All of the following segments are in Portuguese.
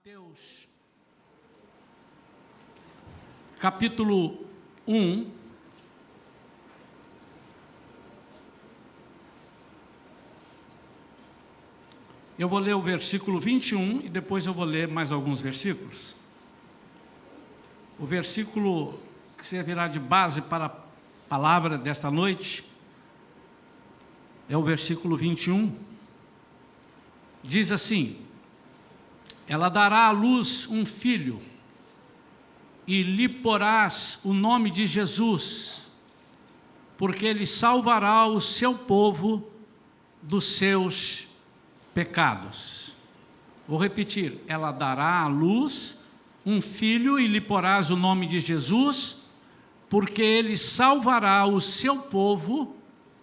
Mateus, capítulo 1, eu vou ler o versículo 21 e depois eu vou ler mais alguns versículos. O versículo que servirá de base para a palavra desta noite é o versículo 21. Diz assim: ela dará à luz um filho, e lhe porás o nome de Jesus, porque ele salvará o seu povo dos seus pecados. Vou repetir: ela dará à luz um filho, e lhe porás o nome de Jesus, porque ele salvará o seu povo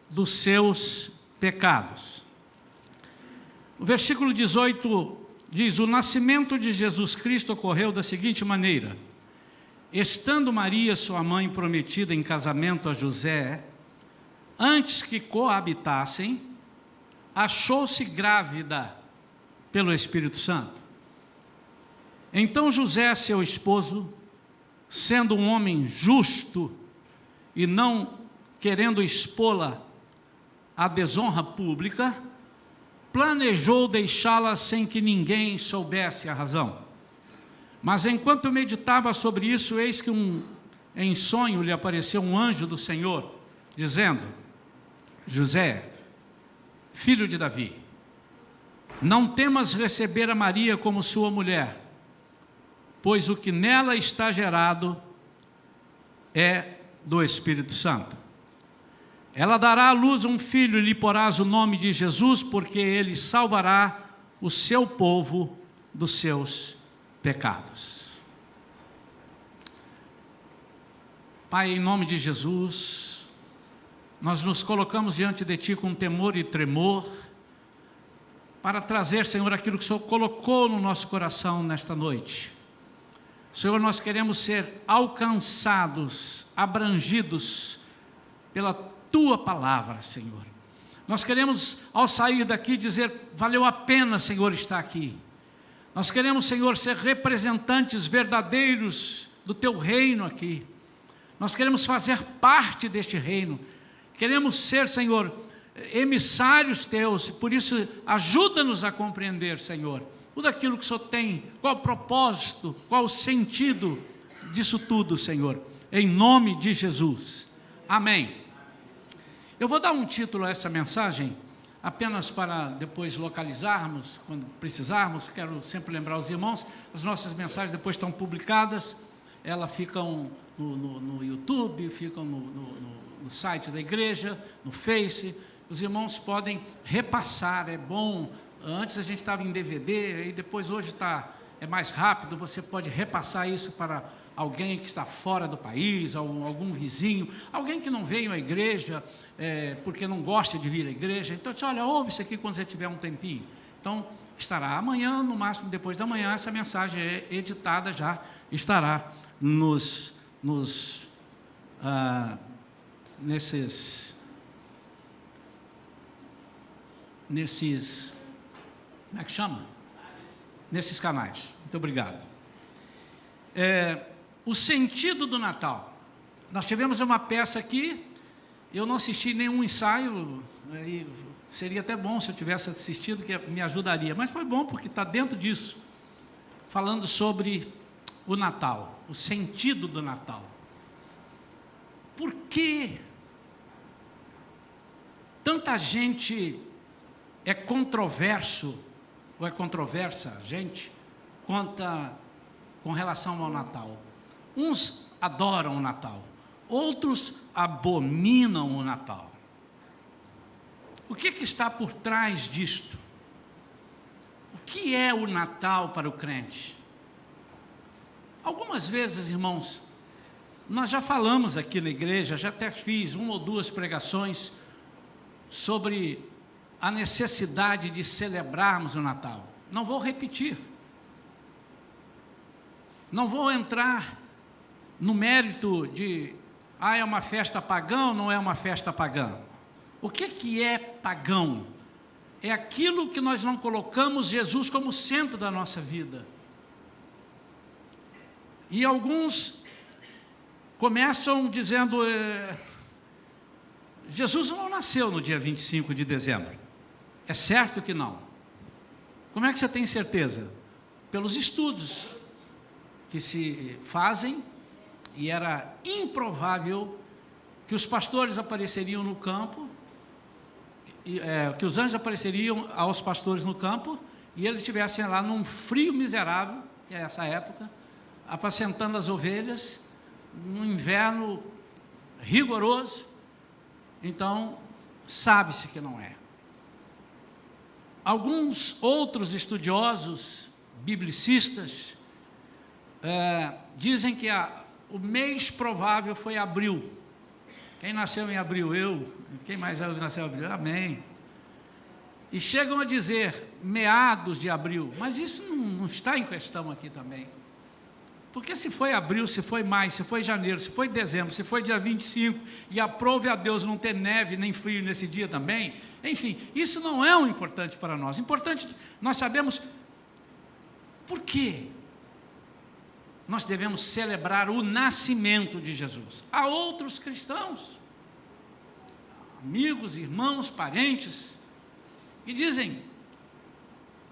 dos seus pecados. O versículo 18 diz: o nascimento de Jesus Cristo ocorreu da seguinte maneira: estando Maria, sua mãe, prometida em casamento a José, antes que coabitassem, achou-se grávida pelo Espírito Santo. Então José, seu esposo, sendo um homem justo e não querendo expô-la à desonra pública, planejou deixá-la sem que ninguém soubesse a razão. Mas enquanto meditava sobre isso, eis que em sonho lhe apareceu um anjo do Senhor, dizendo: José, filho de Davi, não temas receber a Maria como sua mulher, pois o que nela está gerado é do Espírito Santo. Ela dará à luz um filho, e lhe porás o nome de Jesus, porque ele salvará o seu povo dos seus pecados. Pai, em nome de Jesus, nós nos colocamos diante de Ti com temor e tremor, para trazer, Senhor, aquilo que o Senhor colocou no nosso coração nesta noite. Senhor, nós queremos ser alcançados, abrangidos pela Tua palavra, Senhor. Nós queremos, ao sair daqui, dizer: valeu a pena, Senhor, estar aqui. Nós queremos, Senhor, ser representantes verdadeiros do Teu reino aqui. Nós queremos fazer parte deste reino. Queremos ser, Senhor, emissários Teus. Por isso, ajuda-nos a compreender, Senhor, tudo aquilo que o Senhor tem, qual o propósito, qual o sentido disso tudo, Senhor. Em nome de Jesus. Amém. Eu vou dar um título a essa mensagem, apenas para depois localizarmos, quando precisarmos. Quero sempre lembrar os irmãos, as nossas mensagens depois estão publicadas, elas ficam no YouTube, ficam no site da igreja, no Face. Os irmãos podem repassar, é bom. Antes a gente estava em DVD, e depois hoje é mais rápido, você pode repassar isso para alguém que está fora do país, algum vizinho, alguém que não veio à igreja, porque não gosta de vir à igreja. Então, olha, ouve isso aqui quando você tiver um tempinho. Então, estará amanhã, no máximo depois da manhã, essa mensagem é editada, já nesses, como é que chama? Nesses canais. Muito obrigado. O sentido do Natal. Nós tivemos uma peça aqui, eu não assisti nenhum ensaio, seria até bom se eu tivesse assistido, que me ajudaria, mas foi bom porque está dentro disso, falando sobre o Natal, o sentido do Natal. Por que tanta gente é controverso, ou é controversa a gente, com relação ao Natal? Uns adoram o Natal, outros abominam o Natal. O que está por trás disto? O que é o Natal para o crente? Algumas vezes, irmãos, nós já falamos aqui na igreja, já até fiz uma ou duas pregações sobre a necessidade de celebrarmos o Natal. Não vou repetir. Não vou entrar no mérito de, é uma festa pagã ou não é uma festa pagã. O que é pagão? É aquilo que nós não colocamos Jesus como centro da nossa vida. E alguns começam dizendo, Jesus não nasceu no dia 25 de dezembro. É certo que não. Como é que você tem certeza? Pelos estudos que se fazem, e era improvável que os pastores apareceriam no campo, que os anjos apareceriam aos pastores no campo, e eles estivessem lá num frio miserável, que é essa época, apacentando as ovelhas, num inverno rigoroso. Então, sabe-se que não é. Alguns outros estudiosos, biblicistas, dizem que o mês provável foi abril. Quem nasceu em abril? Eu. Quem mais nasceu em abril? Amém. E chegam a dizer meados de abril, mas isso não está em questão aqui também. Porque se foi abril, se foi maio, se foi janeiro, se foi dezembro, se foi dia 25, e aprove a Deus não ter neve nem frio nesse dia também, enfim, isso não é o importante para nós. Importante, nós sabemos por quê nós devemos celebrar o nascimento de Jesus. Há outros cristãos, amigos, irmãos, parentes, que dizem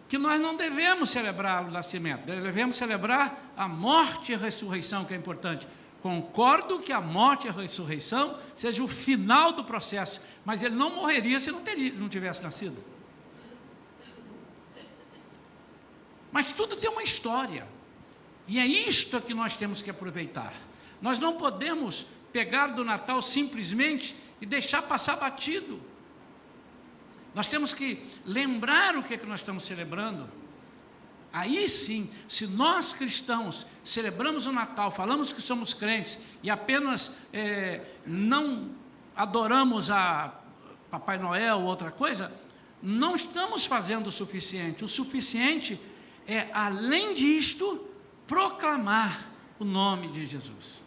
que nós não devemos celebrar o nascimento, devemos celebrar a morte e a ressurreição, que é importante. Concordo que a morte e a ressurreição seja o final do processo, mas ele não morreria se não tivesse nascido. Mas tudo tem uma história, e é isto que nós temos que aproveitar. Nós não podemos pegar do Natal simplesmente e deixar passar batido. Nós temos que lembrar o que é que nós estamos celebrando. Aí sim, se nós cristãos celebramos o Natal, falamos que somos crentes e apenas não adoramos a Papai Noel ou outra coisa, não estamos fazendo o suficiente. O suficiente é, além disto, proclamar o nome de Jesus.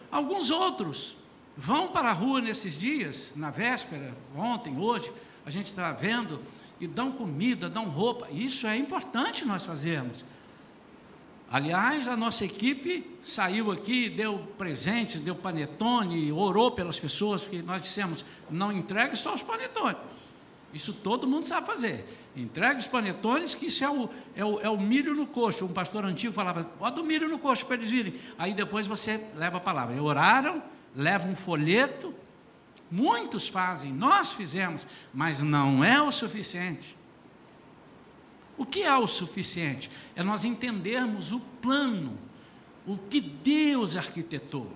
Alguns outros vão para a rua nesses dias, na véspera, ontem, hoje, a gente está vendo, e dão comida, dão roupa. Isso é importante nós fazermos. Aliás, a nossa equipe saiu aqui, deu presentes, deu panetone, orou pelas pessoas, porque nós dissemos, não entregue só os panetones. Isso todo mundo sabe fazer. Entregue os panetones, que isso é o milho no coxo. Um pastor antigo falava, bota o milho no coxo para eles virem. Aí depois você leva a palavra. E oraram, levam um folheto. Muitos fazem, nós fizemos, mas não é o suficiente. O que é o suficiente? É nós entendermos o plano, o que Deus arquitetou.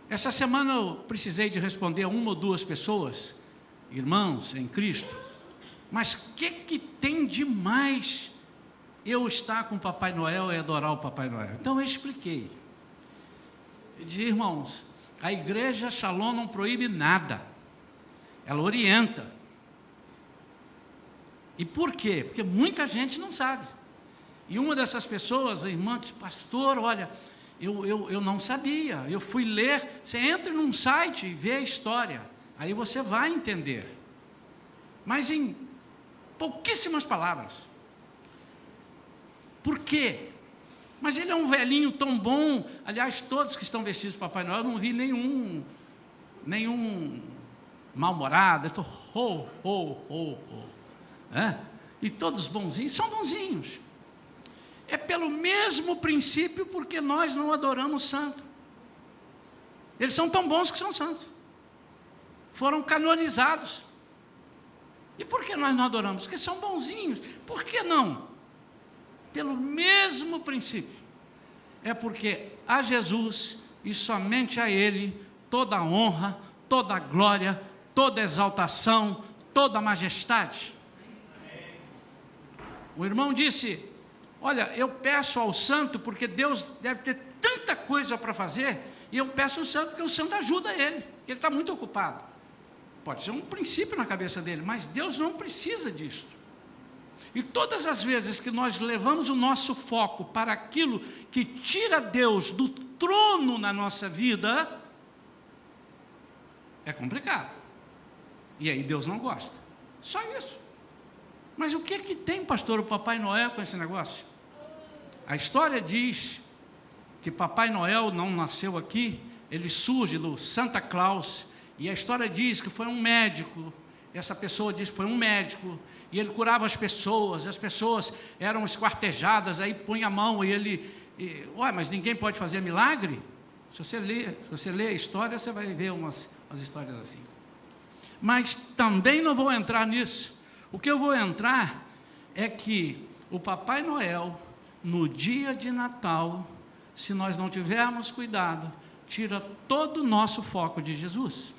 Essa semana eu precisei de responder a uma ou duas pessoas, irmãos em Cristo, mas o que tem de mais eu estar com o Papai Noel e adorar o Papai Noel? Então eu expliquei. Eu disse, irmãos, a igreja Shalom não proíbe nada, ela orienta. E por quê? Porque muita gente não sabe. E uma dessas pessoas, a irmã, disse, pastor, olha, eu não sabia, eu fui ler. Você entra num site e vê a história, aí você vai entender. Mas em pouquíssimas palavras. Por quê? Mas ele é um velhinho tão bom. Aliás, todos que estão vestidos de Papai Noel, eu não vi nenhum mal-humorado. Estou E todos bonzinhos, são bonzinhos. É pelo mesmo princípio porque nós não adoramos santo. Eles são tão bons que são santos. Foram canonizados. E por que nós não adoramos? Porque são bonzinhos. Por que não? Pelo mesmo princípio. É porque a Jesus e somente a Ele toda a honra, toda a glória, toda a exaltação, toda a majestade. O irmão disse, olha, eu peço ao santo porque Deus deve ter tanta coisa para fazer, e eu peço ao santo porque o santo ajuda ele, porque ele está muito ocupado. Pode ser um princípio na cabeça dele, mas Deus não precisa disso. E todas as vezes que nós levamos o nosso foco para aquilo que tira Deus do trono na nossa vida, é complicado. E aí Deus não gosta. Só isso. Mas o que tem, pastor, o Papai Noel com esse negócio? A história diz que Papai Noel não nasceu aqui, ele surge do Santa Claus, e a história diz que foi um médico, essa pessoa diz que foi um médico, e ele curava as pessoas eram esquartejadas, aí põe a mão e ele, mas ninguém pode fazer milagre? Se você lê a história, você vai ver umas histórias assim. Mas também não vou entrar nisso. O que eu vou entrar é que o Papai Noel, no dia de Natal, se nós não tivermos cuidado, tira todo o nosso foco de Jesus.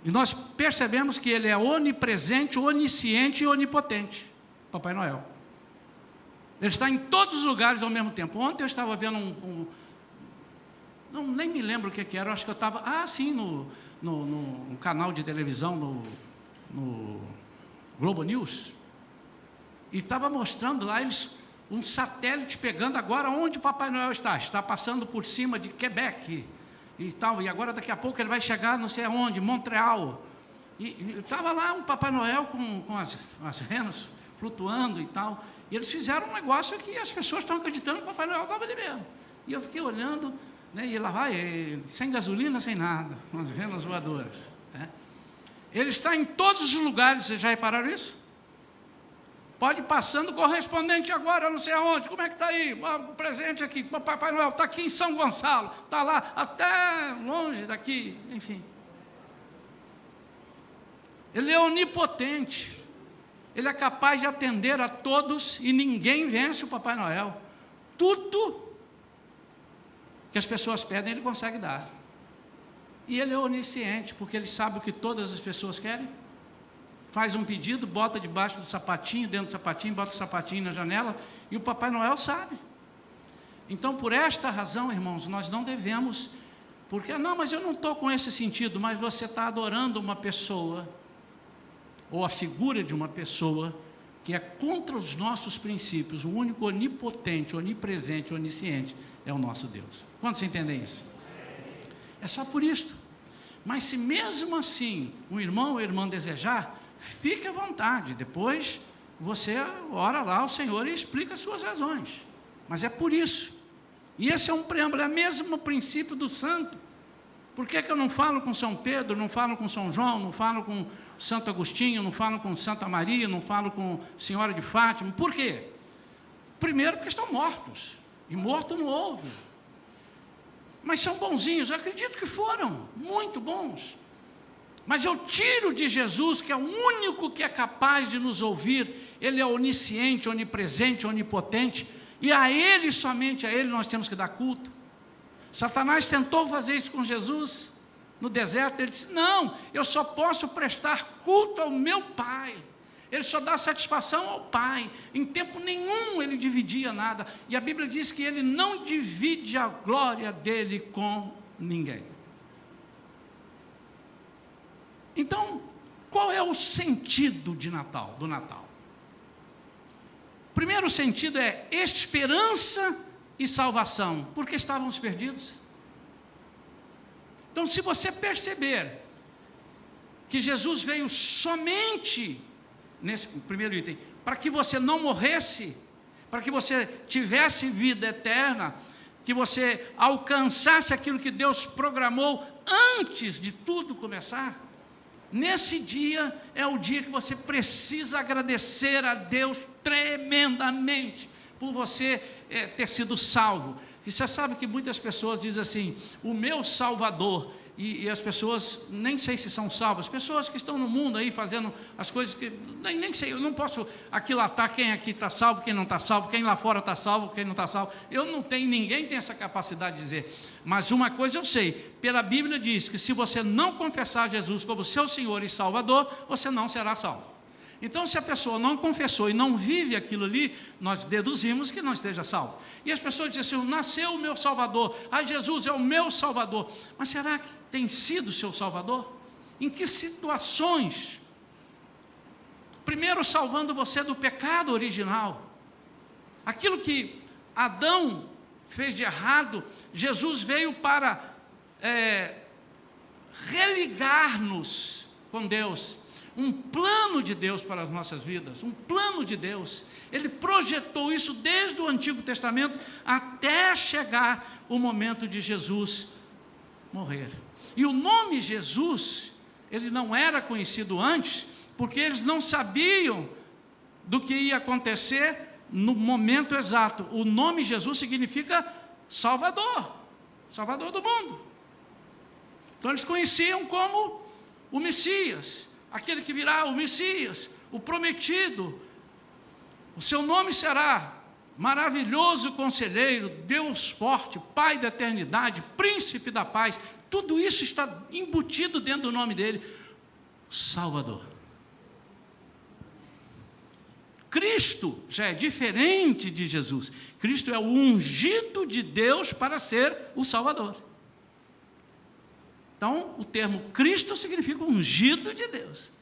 E nós percebemos que ele é onipresente, onisciente e onipotente, Papai Noel. Ele está em todos os lugares ao mesmo tempo. Ontem eu estava vendo nem me lembro o que era, eu acho que eu estava, no canal de televisão, no Globo News, e estava mostrando lá um satélite pegando agora onde o Papai Noel está passando por cima de Quebec e tal, e agora daqui a pouco ele vai chegar não sei aonde, Montreal, e estava lá o Papai Noel com as renas flutuando e tal, e eles fizeram um negócio que as pessoas estão acreditando que o Papai Noel estava ali mesmo, e eu fiquei olhando, né, e lá vai ele, sem gasolina, sem nada, com as renas voadoras, né? Ele está em todos os lugares, vocês já repararam isso? Pode ir passando correspondente agora, não sei aonde, como é que está aí? O presente aqui, o Papai Noel está aqui em São Gonçalo, está lá até longe daqui, enfim. Ele é onipotente, ele é capaz de atender a todos e ninguém vence o Papai Noel. Tudo que as pessoas pedem, ele consegue dar. E ele é onisciente, porque ele sabe o que todas as pessoas querem. Faz um pedido, bota debaixo do sapatinho, dentro do sapatinho, bota o sapatinho na janela, e o Papai Noel sabe. Então, por esta razão, irmãos, nós não devemos, porque, mas eu não estou com esse sentido, mas você está adorando uma pessoa, ou a figura de uma pessoa, que é contra os nossos princípios. O único onipotente, onipresente, onisciente é o nosso Deus. Quantos entendem isso? É só por isto. Mas se mesmo assim um irmão ou irmã desejar, fique à vontade, depois você ora lá ao Senhor e explica as suas razões, mas é por isso, e esse é um preâmbulo, é o mesmo princípio do santo. Por que eu não falo com São Pedro, não falo com São João, não falo com Santo Agostinho, não falo com Santa Maria, não falo com Senhora de Fátima? Por quê? Primeiro porque estão mortos, e morto não houve, mas são bonzinhos, eu acredito que foram muito bons. Mas eu tiro de Jesus, que é o único que é capaz de nos ouvir, ele é onisciente, onipresente, onipotente, e a ele, somente a ele, nós temos que dar culto. Satanás tentou fazer isso com Jesus, no deserto, ele disse, não, eu só posso prestar culto ao meu Pai, ele só dá satisfação ao Pai, em tempo nenhum ele dividia nada, e a Bíblia diz que ele não divide a glória dele com ninguém. Então, qual é o sentido do Natal? O primeiro sentido é esperança e salvação, porque estávamos perdidos. Então, se você perceber que Jesus veio somente, nesse primeiro item, para que você não morresse, para que você tivesse vida eterna, que você alcançasse aquilo que Deus programou antes de tudo começar, nesse dia é o dia que você precisa agradecer a Deus tremendamente por você ter sido salvo. E você sabe que muitas pessoas dizem assim, o meu Salvador, e as pessoas nem sei se são salvas, pessoas que estão no mundo aí fazendo as coisas que nem sei, eu não posso aquilatar quem aqui está salvo, quem não está salvo, quem lá fora está salvo, quem não está salvo, eu não tenho, ninguém tem essa capacidade de dizer, mas uma coisa eu sei, pela Bíblia diz que se você não confessar Jesus como seu Senhor e Salvador, você não será salvo. Então, se a pessoa não confessou e não vive aquilo ali, nós deduzimos que não esteja salvo. E as pessoas dizem assim, nasceu o meu Salvador, Jesus é o meu Salvador. Mas será que tem sido o seu Salvador? Em que situações? Primeiro, salvando você do pecado original. Aquilo que Adão fez de errado, Jesus veio para religar-nos com Deus, um plano de Deus para as nossas vidas, um plano de Deus. Ele projetou isso desde o Antigo Testamento até chegar o momento de Jesus morrer. E o nome Jesus, ele não era conhecido antes, porque eles não sabiam do que ia acontecer no momento exato. O nome Jesus significa Salvador, Salvador do mundo. Então eles conheciam como o Messias, aquele que virá, o Messias, o prometido. O seu nome será Maravilhoso Conselheiro, Deus Forte, Pai da Eternidade, Príncipe da Paz. Tudo isso está embutido dentro do nome dele, Salvador. Cristo já é diferente de Jesus. Cristo é o ungido de Deus para ser o Salvador. Então, o termo Cristo significa ungido de Deus.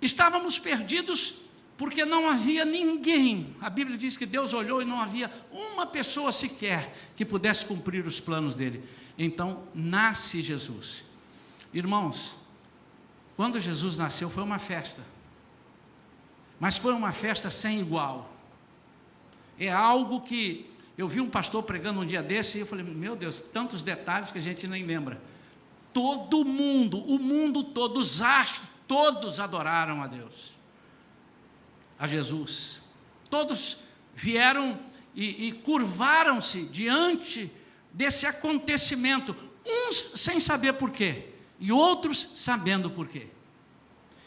Estávamos perdidos porque não havia ninguém. A Bíblia diz que Deus olhou e não havia uma pessoa sequer que pudesse cumprir os planos dele. Então, nasce Jesus. Irmãos, quando Jesus nasceu foi uma festa, mas foi uma festa sem igual. É algo que eu vi um pastor pregando um dia desse e eu falei, meu Deus, tantos detalhes que a gente nem lembra. Todo mundo, o mundo todo, os astros, todos adoraram a Deus, a Jesus. Todos vieram e curvaram-se diante desse acontecimento, uns sem saber porquê, e outros sabendo por quê.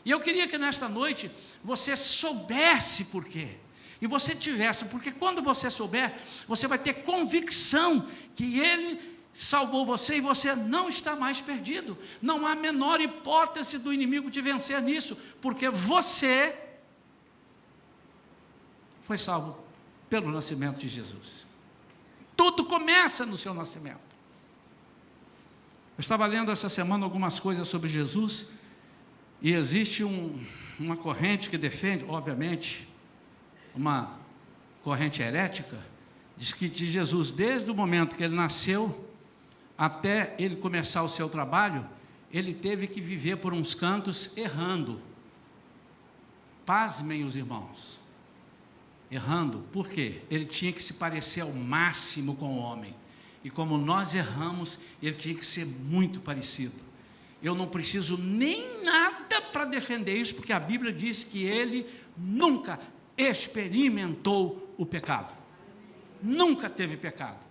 E eu queria que nesta noite você soubesse por quê, e você tivesse, porque quando você souber, você vai ter convicção que Ele salvou você e você não está mais perdido. Não há a menor hipótese do inimigo te vencer nisso, porque você foi salvo pelo nascimento de Jesus. Tudo começa no seu nascimento. Eu estava lendo essa semana algumas coisas sobre Jesus, e existe uma corrente que defende, obviamente, uma corrente herética, diz que de Jesus, desde o momento que ele nasceu, até ele começar o seu trabalho, ele teve que viver por uns cantos errando. Pasmem os irmãos. Errando, por quê? Ele tinha que se parecer ao máximo com o homem. E como nós erramos, ele tinha que ser muito parecido. Eu não preciso nem nada para defender isso, porque a Bíblia diz que ele nunca experimentou o pecado. Nunca teve pecado.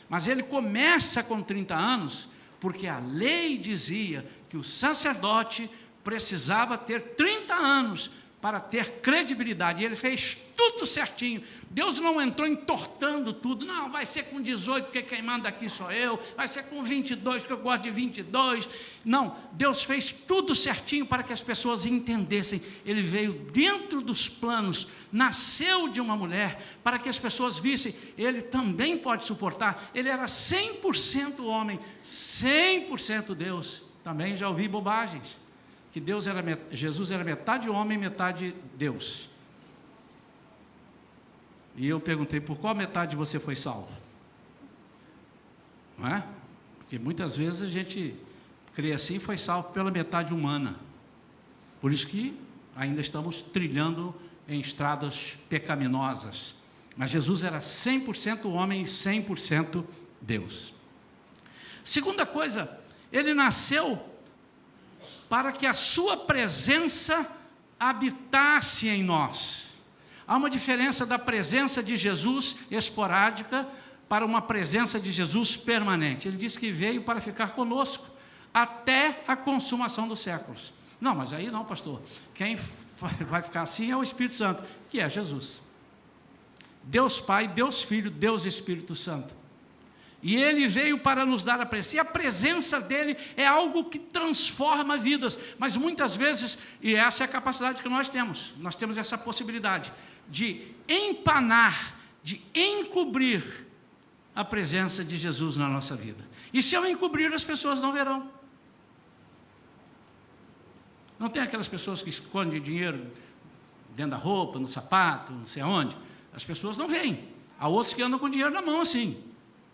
Mas ele começa com 30 anos, porque a lei dizia que o sacerdote precisava ter 30 anos para ter credibilidade, e ele fez tudo certinho. Deus não entrou entortando tudo, não, vai ser com 18, porque quem manda aqui sou eu, vai ser com 22, porque eu gosto de 22, não, Deus fez tudo certinho para que as pessoas entendessem. Ele veio dentro dos planos, nasceu de uma mulher, para que as pessoas vissem, ele também pode suportar. Ele era 100% homem, 100% Deus. Também já ouvi bobagens, que Jesus era metade homem, metade Deus. E eu perguntei, por qual metade você foi salvo? Não é? Porque muitas vezes a gente crê assim e foi salvo pela metade humana. Por isso que ainda estamos trilhando em estradas pecaminosas. Mas Jesus era 100% homem e 100% Deus. Segunda coisa, ele nasceu para que a sua presença habitasse em nós. Há uma diferença da presença de Jesus esporádica para uma presença de Jesus permanente. Ele disse que veio para ficar conosco até a consumação dos séculos. Não, mas aí não, pastor. Quem vai ficar assim é o Espírito Santo, que é Jesus. Deus Pai, Deus Filho, Deus Espírito Santo. E ele veio para nos dar a presença, e a presença dele é algo que transforma vidas, mas muitas vezes, e essa é a capacidade que nós temos essa possibilidade de empanar, de encobrir a presença de Jesus na nossa vida. E se eu encobrir, as pessoas não verão. Não tem aquelas pessoas que escondem dinheiro dentro da roupa, no sapato, não sei aonde, as pessoas não veem. Há outros que andam com dinheiro na mão assim.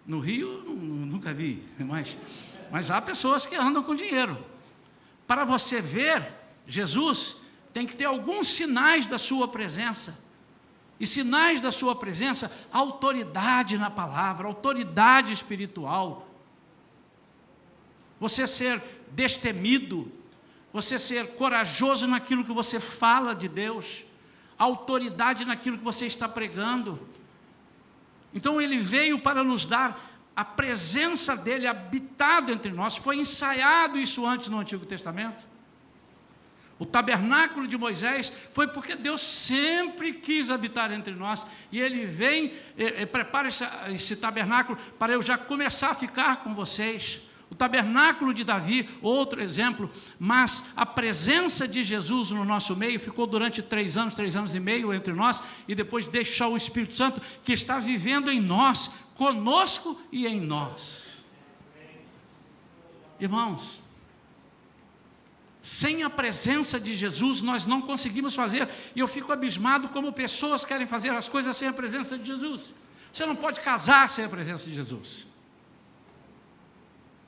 No Rio, nunca vi, mas Mas há pessoas que andam com dinheiro. Para você ver Jesus, tem que ter alguns sinais da sua presença. E sinais da sua presença, autoridade na palavra, autoridade espiritual. Você ser destemido, você ser corajoso naquilo que você fala de Deus, autoridade naquilo que você está pregando. Então ele veio para nos dar a presença dele habitado entre nós. Foi ensaiado isso antes no Antigo Testamento. O tabernáculo de Moisés foi porque Deus sempre quis habitar entre nós. E ele vem, prepara esse tabernáculo para eu já começar a ficar com vocês. O tabernáculo de Davi, outro exemplo, mas a presença de Jesus no nosso meio ficou durante 3 anos e meio entre nós, e depois deixou o Espírito Santo, que está vivendo em nós, conosco e em nós. Irmãos, sem a presença de Jesus nós não conseguimos fazer, e eu fico abismado como pessoas querem fazer as coisas sem a presença de Jesus. Você não pode casar sem a presença de Jesus.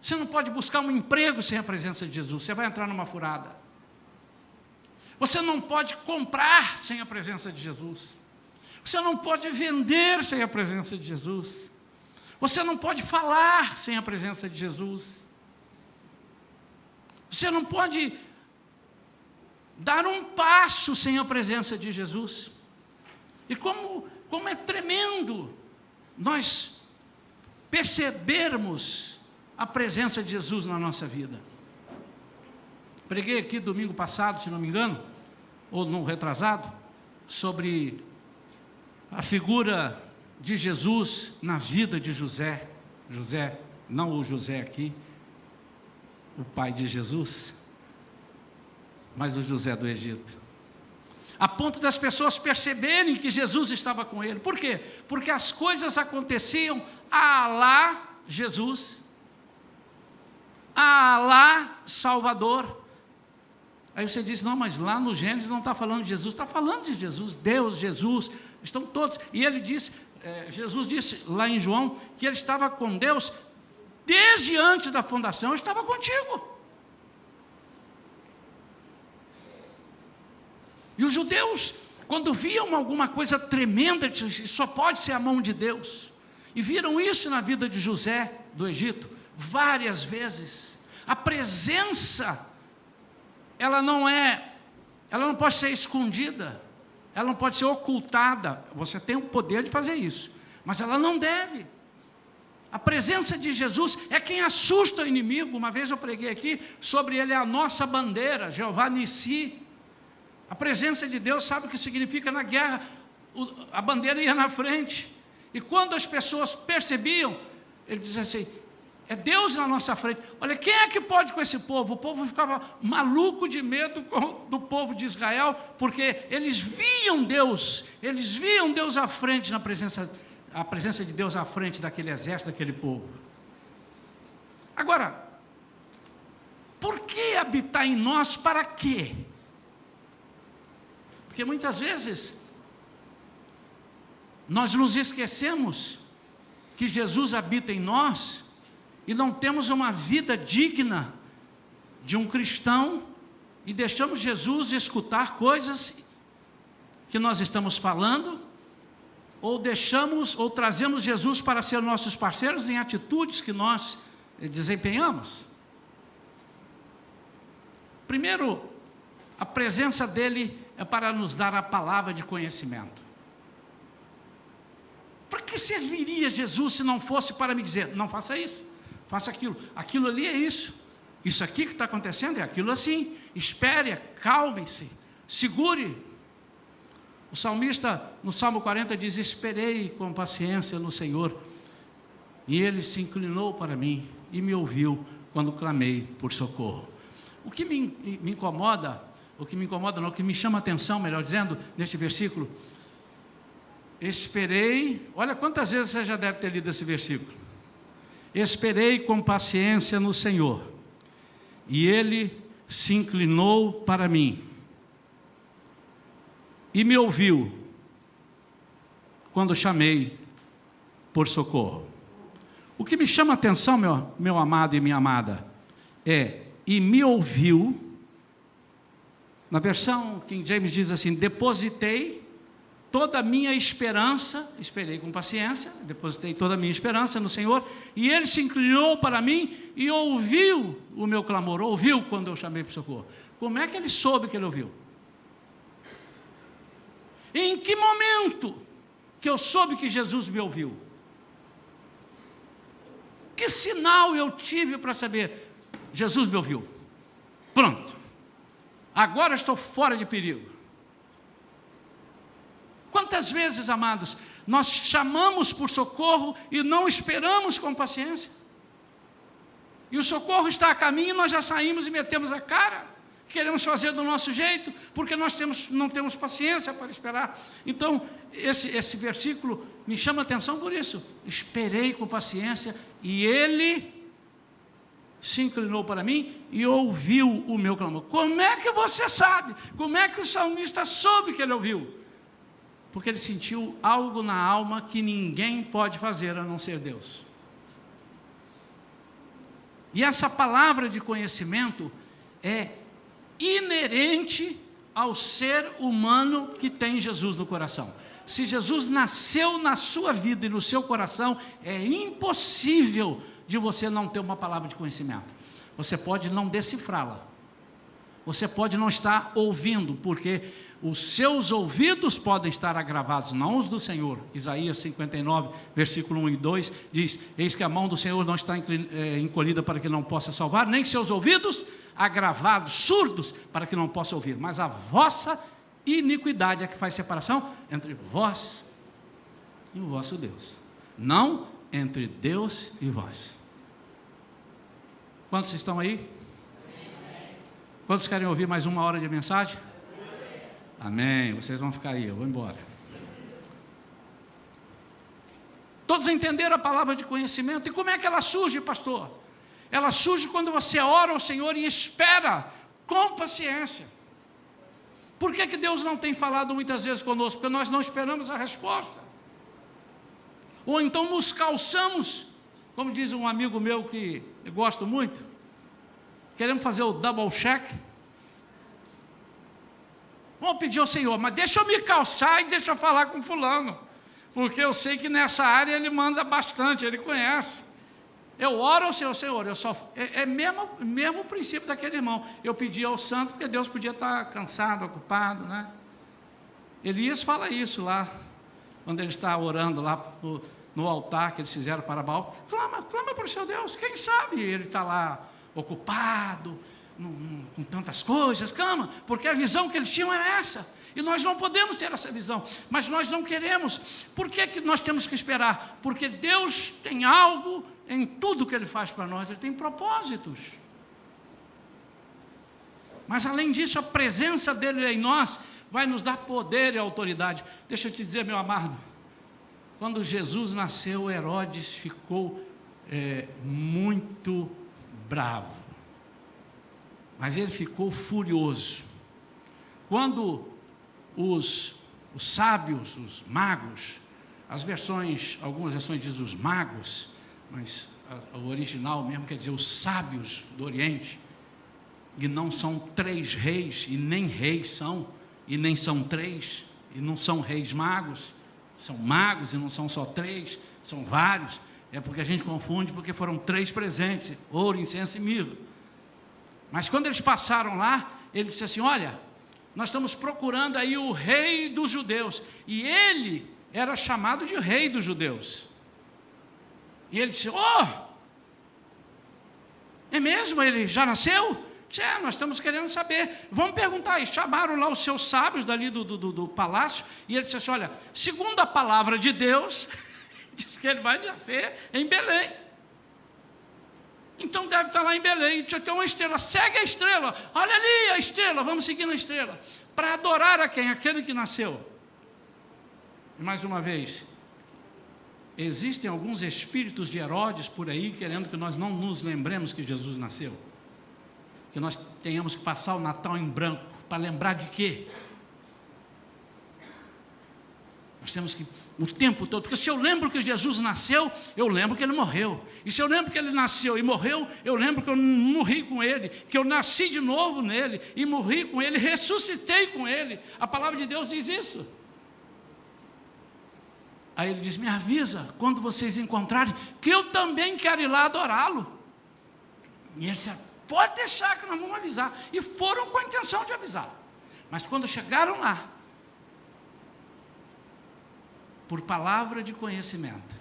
Você não pode buscar um emprego sem a presença de Jesus, você vai entrar numa furada. Você não pode comprar sem a presença de Jesus. Você não pode vender sem a presença de Jesus. Você não pode falar sem a presença de Jesus. Você não pode dar um passo sem a presença de Jesus. E como é tremendo nós percebermos a presença de Jesus na nossa vida. Preguei aqui domingo passado, se não me engano, ou no retrasado, sobre a figura de Jesus na vida de José. José, não o José aqui, o pai de Jesus, mas o José do Egito. A ponto das pessoas perceberem que Jesus estava com ele. Por quê? Porque as coisas aconteciam a lá Jesus, a lá Salvador. Aí você diz, não, mas lá no Gênesis não está falando de Jesus. Está falando de Jesus, Deus, Jesus, estão todos. E ele disse, Jesus disse lá em João, que ele estava com Deus desde antes da fundação, eu estava contigo. E os judeus, quando viam alguma coisa tremenda, só pode ser a mão de Deus. E viram isso na vida de José do Egito, várias vezes. A presença, ela não pode ser escondida, ela não pode ser ocultada. Você tem o poder de fazer isso, mas ela não deve. A presença de Jesus é quem assusta o inimigo. Uma vez eu preguei aqui sobre ele, a nossa bandeira, Jeová Nissi. A presença de Deus, sabe o que significa na guerra? A bandeira ia na frente. E quando as pessoas percebiam, ele dizia assim, é Deus na nossa frente. Olha, quem é que pode com esse povo? O povo ficava maluco de medo do povo de Israel, porque eles viam Deus à frente, a presença de Deus à frente daquele exército, daquele povo. Agora, por que habitar em nós? Para quê? Porque muitas vezes nós nos esquecemos que Jesus habita em nós e não temos uma vida digna de um cristão e deixamos Jesus escutar coisas que nós estamos falando, ou trazemos Jesus para ser nossos parceiros em atitudes que nós desempenhamos. Primeiro, a presença dele é para nos dar a palavra de conhecimento. Para que serviria Jesus se não fosse para me dizer, não faça isso, faça aquilo, aquilo ali é isso aqui que está acontecendo é aquilo assim, espere, acalme-se, segure. O salmista no Salmo 40 diz, esperei com paciência no Senhor, e Ele se inclinou para mim e me ouviu quando clamei por socorro. O que me incomoda, o que me chama a atenção, melhor dizendo, neste versículo, esperei, olha quantas vezes você já deve ter lido esse versículo. Esperei com paciência no Senhor, e Ele se inclinou para mim, e me ouviu, quando chamei por socorro. O que me chama a atenção, meu amado e minha amada, e me ouviu. Na versão King James diz assim: depositei toda a minha esperança, esperei com paciência, depositei toda a minha esperança no Senhor, e Ele se inclinou para mim e ouviu o meu clamor, ouviu quando eu chamei para o socorro. Como é que Ele soube que Ele ouviu? Em que momento que eu soube que Jesus me ouviu? Que sinal eu tive para saber? Jesus me ouviu. Pronto. Agora estou fora de perigo. Quantas vezes, amados, nós chamamos por socorro e não esperamos com paciência? E o socorro está a caminho e nós já saímos e metemos a cara, queremos fazer do nosso jeito, porque nós não temos paciência para esperar. Então, esse versículo me chama a atenção por isso. Esperei com paciência e Ele se inclinou para mim e ouviu o meu clamor. Como é que você sabe? Como é que o salmista soube que ele ouviu? Porque ele sentiu algo na alma que ninguém pode fazer a não ser Deus. E essa palavra de conhecimento é inerente ao ser humano que tem Jesus no coração. Se Jesus nasceu na sua vida e no seu coração, é impossível de você não ter uma palavra de conhecimento. Você pode não decifrá-la. Você pode não estar ouvindo, porque os seus ouvidos podem estar agravados, não os do Senhor. Isaías 59, versículo 1 e 2, diz: eis que a mão do Senhor não está encolhida para que não possa salvar, nem seus ouvidos agravados, surdos, para que não possa ouvir. Mas a vossa iniquidade é que faz separação entre vós e o vosso Deus. Não entre Deus e vós. Quantos estão aí? Quantos querem ouvir mais uma hora de mensagem? Amém. Vocês vão ficar aí, eu vou embora. Todos entenderam a palavra de conhecimento? E como é que ela surge, pastor? Ela surge quando você ora ao Senhor e espera com paciência. Por que Deus não tem falado muitas vezes conosco? Porque nós não esperamos a resposta. Ou então nos calçamos, como diz um amigo meu que eu gosto muito, queremos fazer o double check. Vamos pedir ao Senhor, mas deixa eu me calçar e deixa eu falar com fulano, porque eu sei que nessa área ele manda bastante, ele conhece. Eu oro ao Senhor, eu só, mesmo o princípio daquele irmão. Eu pedi ao santo, porque Deus podia estar cansado, ocupado, né? Elias fala isso lá, quando ele está orando lá no altar que eles fizeram para Baal. Clama para o seu Deus, quem sabe ele está lá ocupado, com tantas coisas. Clama, porque a visão que eles tinham era essa, e nós não podemos ter essa visão, mas nós não queremos. Por que nós temos que esperar? Porque Deus tem algo em tudo que Ele faz para nós, Ele tem propósitos. Mas além disso, a presença dEle em nós vai nos dar poder e autoridade. Deixa eu te dizer, meu amado, quando Jesus nasceu, Herodes ficou muito bravo, mas ele ficou furioso. Quando os sábios, os magos, algumas versões dizem os magos, mas o original mesmo quer dizer os sábios do Oriente, e não são 3 reis, e nem reis são, e nem são 3, e não são reis magos, são magos e não são só 3, são vários. É porque a gente confunde, porque foram 3 presentes: ouro, incenso e mirra. Mas quando eles passaram lá, ele disse assim: olha, nós estamos procurando aí o rei dos judeus. E ele era chamado de rei dos judeus. E ele disse: é mesmo? Ele já nasceu? Disse: nós estamos querendo saber. Vamos perguntar. E chamaram lá os seus sábios dali do palácio. E ele disse assim: olha, segundo a palavra de Deus, diz que ele vai nascer em Belém. Então deve estar lá em Belém. Tinha que ter uma estrela. Segue a estrela. Olha ali a estrela. Vamos seguir na estrela. Para adorar a quem? Aquele que nasceu. E mais uma vez, existem alguns espíritos de Herodes por aí, querendo que nós não nos lembremos que Jesus nasceu. Que nós tenhamos que passar o Natal em branco. Para lembrar de quê? Nós temos que, o tempo todo, porque se eu lembro que Jesus nasceu, eu lembro que Ele morreu. E se eu lembro que Ele nasceu e morreu, eu lembro que eu morri com Ele, que eu nasci de novo nele, e morri com Ele, ressuscitei com Ele. A palavra de Deus diz isso. Aí Ele diz, me avisa, quando vocês encontrarem, que eu também quero ir lá adorá-lo. E Ele disse, pode deixar que nós vamos avisar. E foram com a intenção de avisar. Mas quando chegaram lá, por palavra de conhecimento,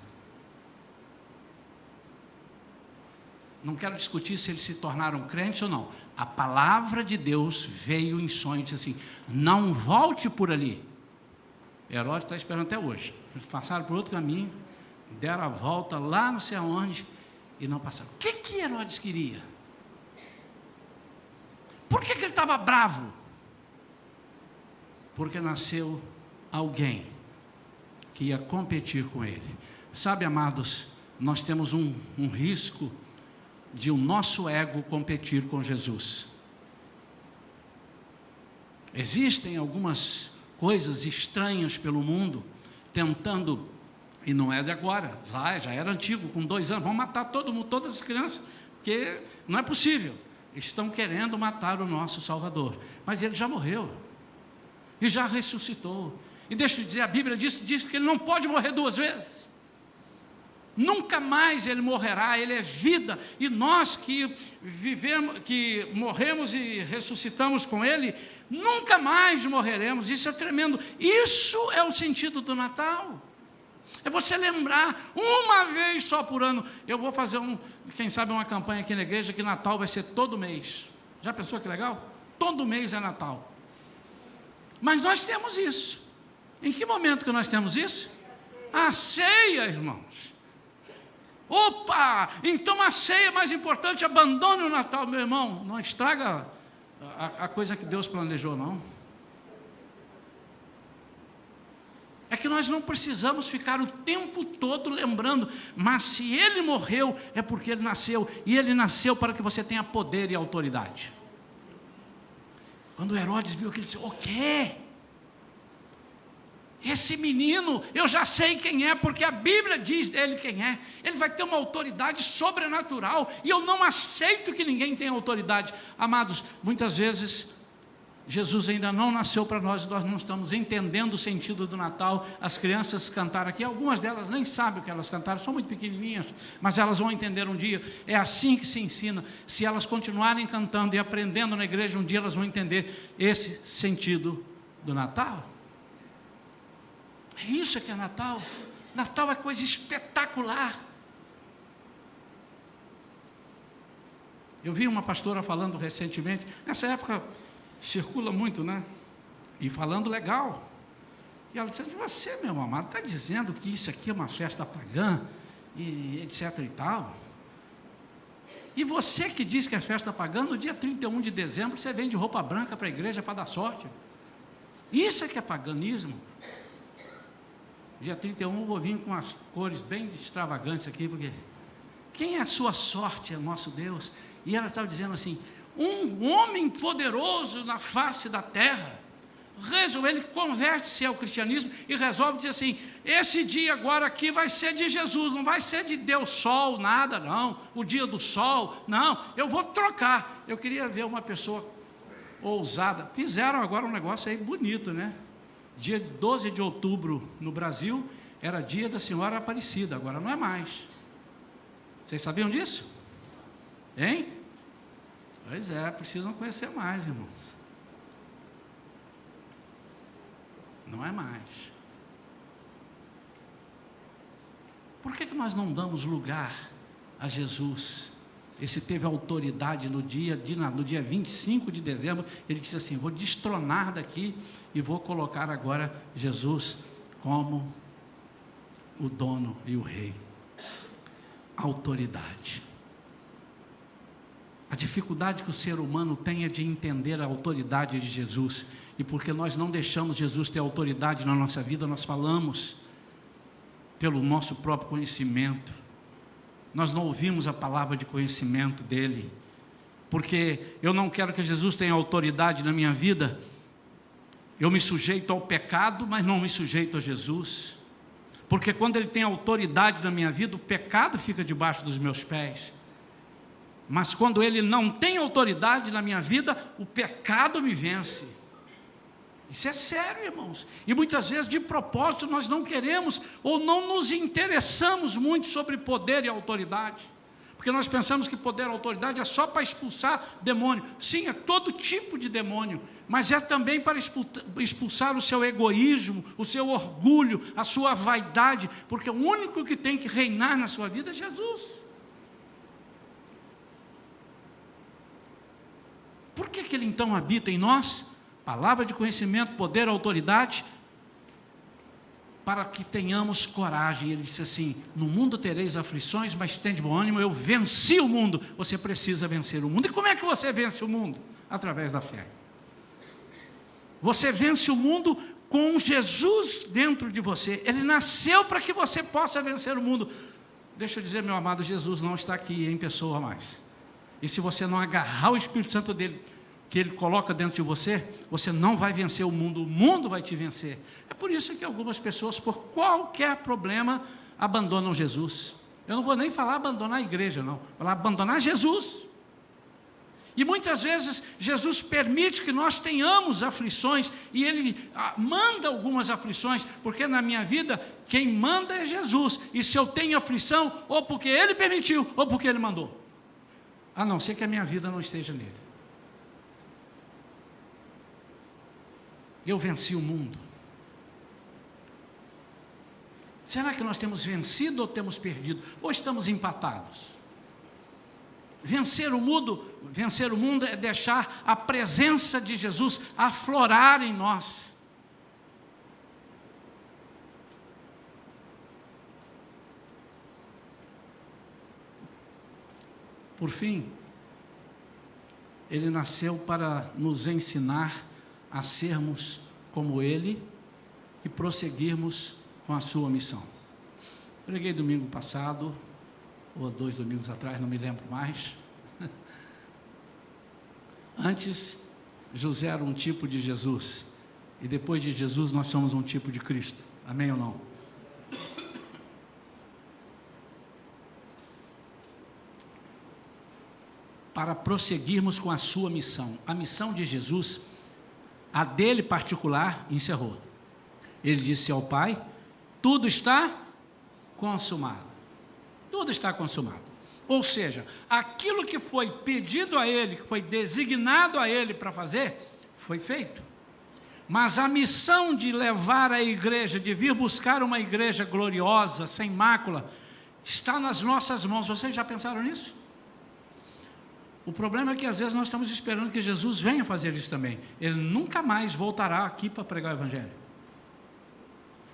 não quero discutir se eles se tornaram crentes ou não, a palavra de Deus veio em sonho e disse assim, não volte por ali. Herodes está esperando até hoje. Eles passaram por outro caminho, deram a volta lá não sei aonde e não passaram. O que Herodes queria? Por que ele estava bravo? Porque nasceu alguém que ia competir com ele. Sabe, amados, nós temos um risco de o nosso ego competir com Jesus. Existem algumas coisas estranhas pelo mundo, tentando, e não é de agora, já era antigo, com 2 anos, vão matar todo mundo, todas as crianças, porque não é possível, estão querendo matar o nosso Salvador, mas Ele já morreu, e já ressuscitou, e deixa eu dizer, a Bíblia diz que Ele não pode morrer 2 vezes, nunca mais Ele morrerá, Ele é vida, e nós que vivemos, que morremos e ressuscitamos com Ele, nunca mais morreremos. Isso é tremendo, isso é o sentido do Natal, é você lembrar, uma vez só por ano, eu vou fazer quem sabe uma campanha aqui na igreja, que Natal vai ser todo mês, já pensou que legal? Todo mês é Natal, mas nós temos isso. Em que momento que nós temos isso? A ceia, irmãos. Opa, então a ceia é mais importante, abandone o Natal. Meu irmão, não estraga a coisa que Deus planejou, não. É que nós não precisamos ficar o tempo todo lembrando, mas se Ele morreu, é porque Ele nasceu, e Ele nasceu para que você tenha poder e autoridade. Quando Herodes viu aquilo, ele disse, o quê? Esse menino, eu já sei quem é, porque a Bíblia diz dele quem é. Ele vai ter uma autoridade sobrenatural, e eu não aceito que ninguém tenha autoridade. Amados, muitas vezes, Jesus ainda não nasceu para nós, nós não estamos entendendo o sentido do Natal. As crianças cantaram aqui, algumas delas nem sabem o que elas cantaram, são muito pequenininhas, mas elas vão entender um dia. É assim que se ensina. Se elas continuarem cantando e aprendendo na igreja, um dia elas vão entender esse sentido do Natal. É isso que é Natal. Natal é coisa espetacular. Eu vi uma pastora falando recentemente, nessa época circula muito, né? E falando legal. E ela disse, você, meu amado, está dizendo que isso aqui é uma festa pagã, e etc e tal. E você que diz que é festa pagã, no dia 31 de dezembro, você vem de roupa branca para a igreja para dar sorte. Isso é que é paganismo. Dia 31 eu vou vir com as cores bem extravagantes aqui, porque quem é a sua sorte é nosso Deus. E ela estava dizendo assim, um homem poderoso na face da terra, ele converte-se ao cristianismo e resolve dizer assim, esse dia agora aqui vai ser de Jesus, não vai ser de Deus Sol, nada não, o dia do sol, não, eu vou trocar. Eu queria ver uma pessoa ousada, fizeram agora um negócio aí bonito, né? Dia 12 de outubro no Brasil, era dia da Senhora Aparecida, agora não é mais. Vocês sabiam disso? Hein? Pois é, precisam conhecer mais, irmãos. Não é mais. Por que nós não damos lugar a Jesus? Esse teve autoridade no dia 25 de dezembro, ele disse assim, vou destronar daqui e vou colocar agora Jesus como o dono e o rei. Autoridade. A dificuldade que o ser humano tem é de entender a autoridade de Jesus, e porque nós não deixamos Jesus ter autoridade na nossa vida, nós falamos pelo nosso próprio conhecimento, nós não ouvimos a palavra de conhecimento dele, porque eu não quero que Jesus tenha autoridade na minha vida, Eu me sujeito ao pecado, mas não me sujeito a Jesus. Porque quando Ele tem autoridade na minha vida, o pecado fica debaixo dos meus pés. Mas quando Ele não tem autoridade na minha vida, o pecado me vence. Isso é sério, irmãos. E muitas vezes, de propósito, nós não queremos ou não nos interessamos muito sobre poder e autoridade. Porque nós pensamos que poder e autoridade é só para expulsar demônio. Sim, é todo tipo de demônio, mas é também para expulsar o seu egoísmo, o seu orgulho, a sua vaidade, porque o único que tem que reinar na sua vida é Jesus. Por que Ele então habita em nós? Palavra de conhecimento, poder, autoridade, para que tenhamos coragem. Ele disse assim: no mundo tereis aflições, mas tende bom ânimo, eu venci o mundo. Você precisa vencer o mundo. E como é que você vence o mundo? Através da fé. Você vence o mundo com Jesus dentro de você. Ele nasceu para que você possa vencer o mundo. Deixa eu dizer, meu amado, Jesus não está aqui em pessoa mais. E se você não agarrar o Espírito Santo dele, que Ele coloca dentro de você, você não vai vencer o mundo vai te vencer. É por isso que algumas pessoas, por qualquer problema, abandonam Jesus. Eu não vou nem falar abandonar a igreja, não, vou falar abandonar Jesus. E muitas vezes Jesus permite que nós tenhamos aflições, e Ele manda algumas aflições, porque na minha vida quem manda é Jesus, e se eu tenho aflição, ou porque Ele permitiu, ou porque Ele mandou, a não ser que a minha vida não esteja nele. Eu venci o mundo. Será que nós temos vencido ou temos perdido? Ou estamos empatados? Vencer o mundo é deixar a presença de Jesus aflorar em nós. Por fim, Ele nasceu para nos ensinar a sermos como Ele e prosseguirmos com a sua missão. Preguei domingo passado, ou 2 domingos atrás, não me lembro mais. Antes, José era um tipo de Jesus, e depois de Jesus nós somos um tipo de Cristo. Amém ou não? Para prosseguirmos com a sua missão. A missão de Jesus, a dele particular, encerrou. Ele disse ao Pai: tudo está consumado. Tudo está consumado. Ou seja, aquilo que foi pedido a Ele, que foi designado a Ele para fazer, foi feito. Mas a missão de levar a igreja, de vir buscar uma igreja gloriosa, sem mácula, está nas nossas mãos. Vocês já pensaram nisso? O problema é que às vezes nós estamos esperando que Jesus venha fazer isso também. Ele nunca mais voltará aqui para pregar o Evangelho.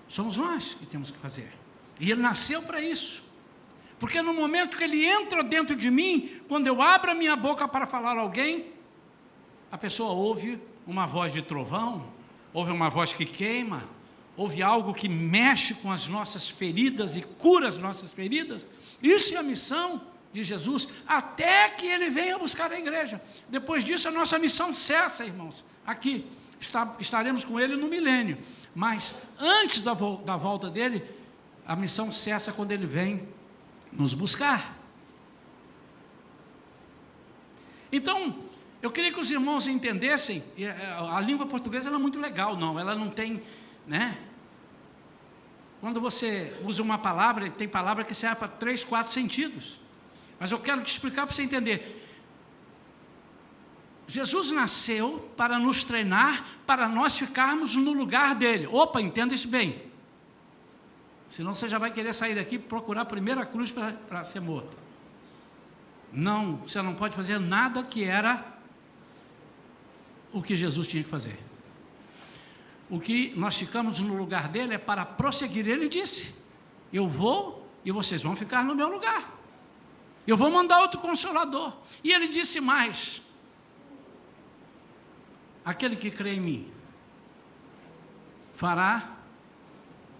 Somos nós que temos que fazer. E Ele nasceu para isso. Porque no momento que Ele entra dentro de mim, quando eu abro a minha boca para falar a alguém, a pessoa ouve uma voz de trovão, ouve uma voz que queima, ouve algo que mexe com as nossas feridas e cura as nossas feridas. Isso é a missão de Jesus, até que Ele venha buscar a igreja. Depois disso a nossa missão cessa, irmãos. Aqui estaremos com Ele no milênio, mas antes da volta dEle, a missão cessa quando Ele vem nos buscar. Então, eu queria que os irmãos entendessem, a língua portuguesa ela é muito legal, ela não tem, né? Quando você usa uma palavra, tem palavra que serve para 3, 4 sentidos. Mas eu quero te explicar para você entender. Jesus nasceu para nos treinar, para nós ficarmos no lugar dele. Opa, entenda isso bem. Senão você já vai querer sair daqui e procurar a primeira cruz para ser morto. Não, você não pode fazer nada que era o que Jesus tinha que fazer. O que nós ficamos no lugar dele é para prosseguir. Ele disse: eu vou e vocês vão ficar no meu lugar. Eu vou mandar outro Consolador. E ele disse mais: aquele que crê em mim fará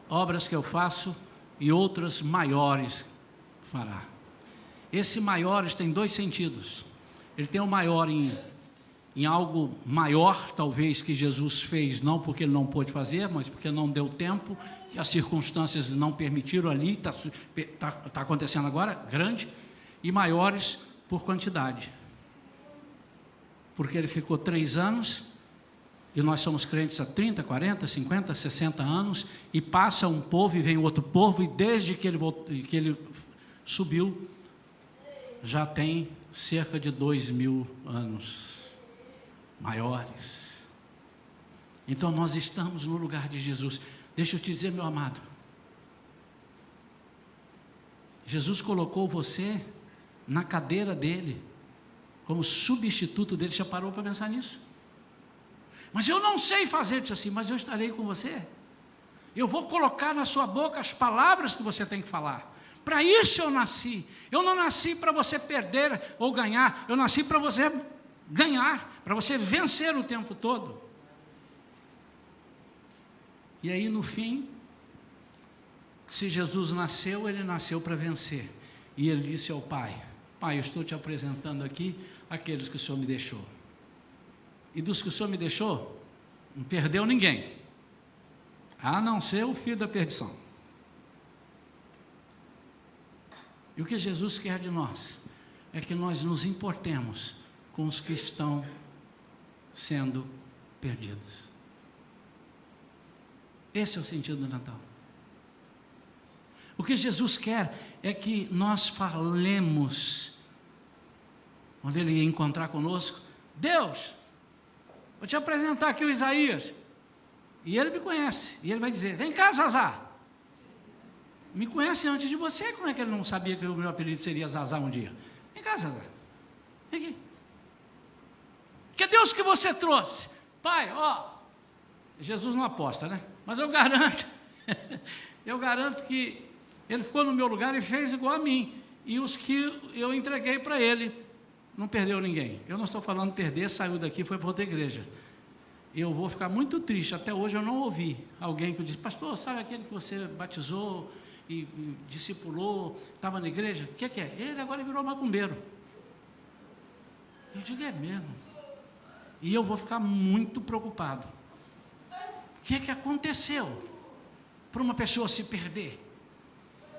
obras que eu faço e outras maiores fará. Esse maiores tem 2 sentidos. Ele tem o maior em em algo maior, talvez, que Jesus fez, não porque ele não pôde fazer, mas porque não deu tempo, que as circunstâncias não permitiram ali, está acontecendo agora, grande, e maiores por quantidade. Porque ele ficou 3 anos, e nós somos crentes há 30, 40, 50, 60 anos, e passa um povo e vem outro povo, e desde que ele subiu, já tem cerca de 2000 anos maiores. Então nós estamos no lugar de Jesus. Deixa eu te dizer, meu amado, Jesus colocou você na cadeira dele, como substituto dele. Já parou para pensar nisso? Mas eu não sei fazer. Ele disse assim: mas eu estarei com você, eu vou colocar na sua boca as palavras que você tem que falar. Para isso eu nasci. Eu não nasci para você perder ou ganhar, eu nasci para você ganhar, para você vencer o tempo todo. E aí no fim, se Jesus nasceu, ele nasceu para vencer. E ele disse ao Pai: Pai, eu estou te apresentando aqui aqueles que o Senhor me deixou. E dos que o Senhor me deixou, não perdeu ninguém, a não ser o filho da perdição. E o que Jesus quer de nós é que nós nos importemos com os que estão sendo perdidos. Esse é o sentido do Natal. O que Jesus quer é que nós falemos, quando ele ia encontrar conosco: Deus, vou te apresentar aqui o Isaías. E ele me conhece, e ele vai dizer: vem cá, Zazá. Me conhece antes de você. Como é que ele não sabia que o meu apelido seria Zazá um dia? Vem cá, Zazá, vem aqui. Que Deus que você trouxe? Pai, ó, Jesus não aposta, né? Mas eu garanto, eu garanto que ele ficou no meu lugar e fez igual a mim. E os que eu entreguei para ele, não perdeu ninguém. Eu não estou falando perder, saiu daqui e foi para outra igreja. Eu vou ficar muito triste. Até hoje eu não ouvi alguém que disse: pastor, sabe aquele que você batizou e discipulou, estava na igreja? O que é? Ele agora virou macumbeiro. Eu digo: é mesmo? E eu vou ficar muito preocupado. O que aconteceu para uma pessoa se perder?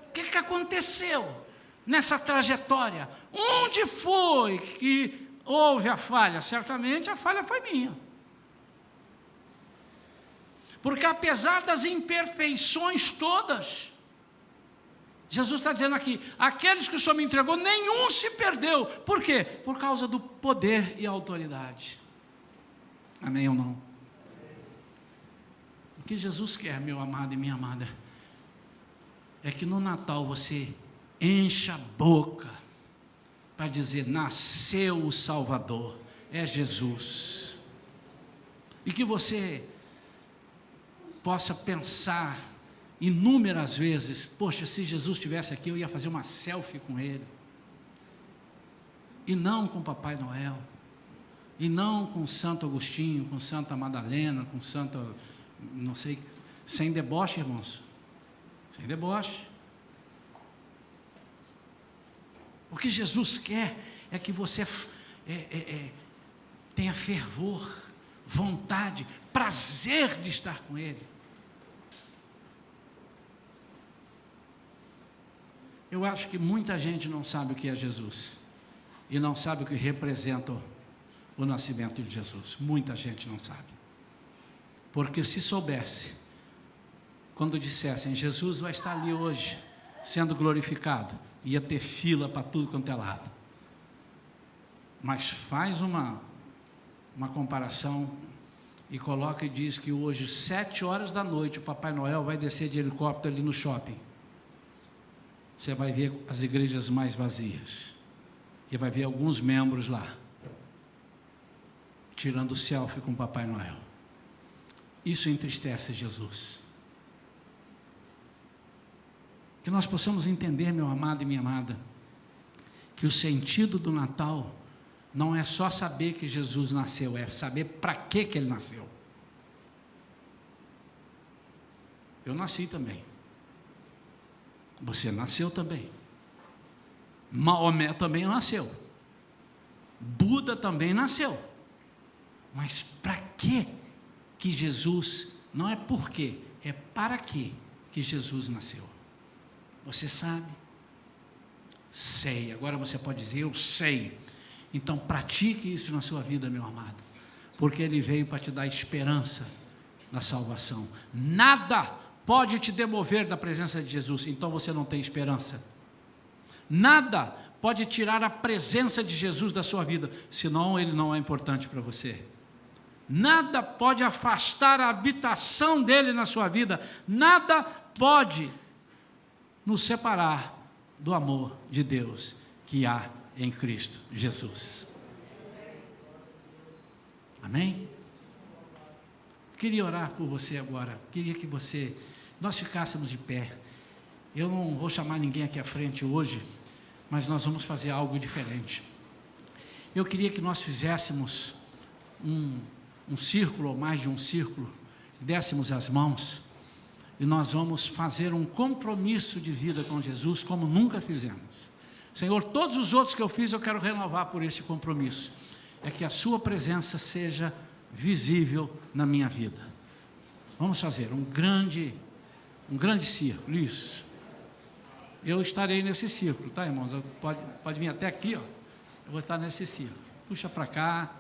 O que aconteceu nessa trajetória? Onde foi que houve a falha? Certamente a falha foi minha. Porque apesar das imperfeições todas, Jesus está dizendo aqui: aqueles que o Senhor me entregou, nenhum se perdeu. Por quê? Por causa do poder e autoridade. Amém ou não? O que Jesus quer, meu amado e minha amada, é que no Natal você encha a boca para dizer: nasceu o Salvador, é Jesus. E que você possa pensar inúmeras vezes: poxa, se Jesus estivesse aqui, eu ia fazer uma selfie com ele, e não com Papai Noel, e não com Santo Agostinho, com Santa Madalena, com Santo, não sei, sem deboche, irmãos, sem deboche. O que Jesus quer é que você tenha fervor, vontade, prazer de estar com Ele. Eu acho que muita gente não sabe o que é Jesus, e não sabe o que representa o nascimento de Jesus. Muita gente não sabe. Porque se soubesse, quando dissessem: Jesus vai estar ali hoje, sendo glorificado, ia ter fila para tudo quanto é lado. Mas faz uma comparação e coloca e diz que hoje, 7 horas da noite, o Papai Noel vai descer de helicóptero ali no shopping. Você vai ver as igrejas mais vazias, e vai ver alguns membros lá, tirando selfie com o Papai Noel. Isso entristece Jesus. Que nós possamos entender, meu amado e minha amada, que o sentido do Natal não é só saber que Jesus nasceu, é saber para que ele nasceu. Eu nasci também. Você nasceu também. Maomé também nasceu. Buda também nasceu. Mas para quê que Jesus, não é por quê, é para quê que Jesus nasceu? Você sabe? Sei. Agora você pode dizer, eu sei. Então pratique isso na sua vida, meu amado, porque Ele veio para te dar esperança na salvação. Nada pode te demover da presença de Jesus, então você não tem esperança. Nada pode tirar a presença de Jesus da sua vida, senão Ele não é importante para você. Nada pode afastar a habitação dEle na sua vida, nada pode nos separar do amor de Deus que há em Cristo Jesus. Amém? Queria orar por você agora, queria que nós ficássemos de pé. Eu não vou chamar ninguém aqui à frente hoje, mas nós vamos fazer algo diferente. Eu queria que nós fizéssemos um círculo, ou mais de um círculo, dessemos as mãos, e nós vamos fazer um compromisso de vida com Jesus, como nunca fizemos. Senhor, todos os outros que eu fiz, eu quero renovar por esse compromisso. É que a sua presença seja visível na minha vida. Vamos fazer um grande círculo, isso. Eu estarei nesse círculo, tá, irmãos? Pode vir até aqui, ó. Eu vou estar nesse círculo. Puxa para cá.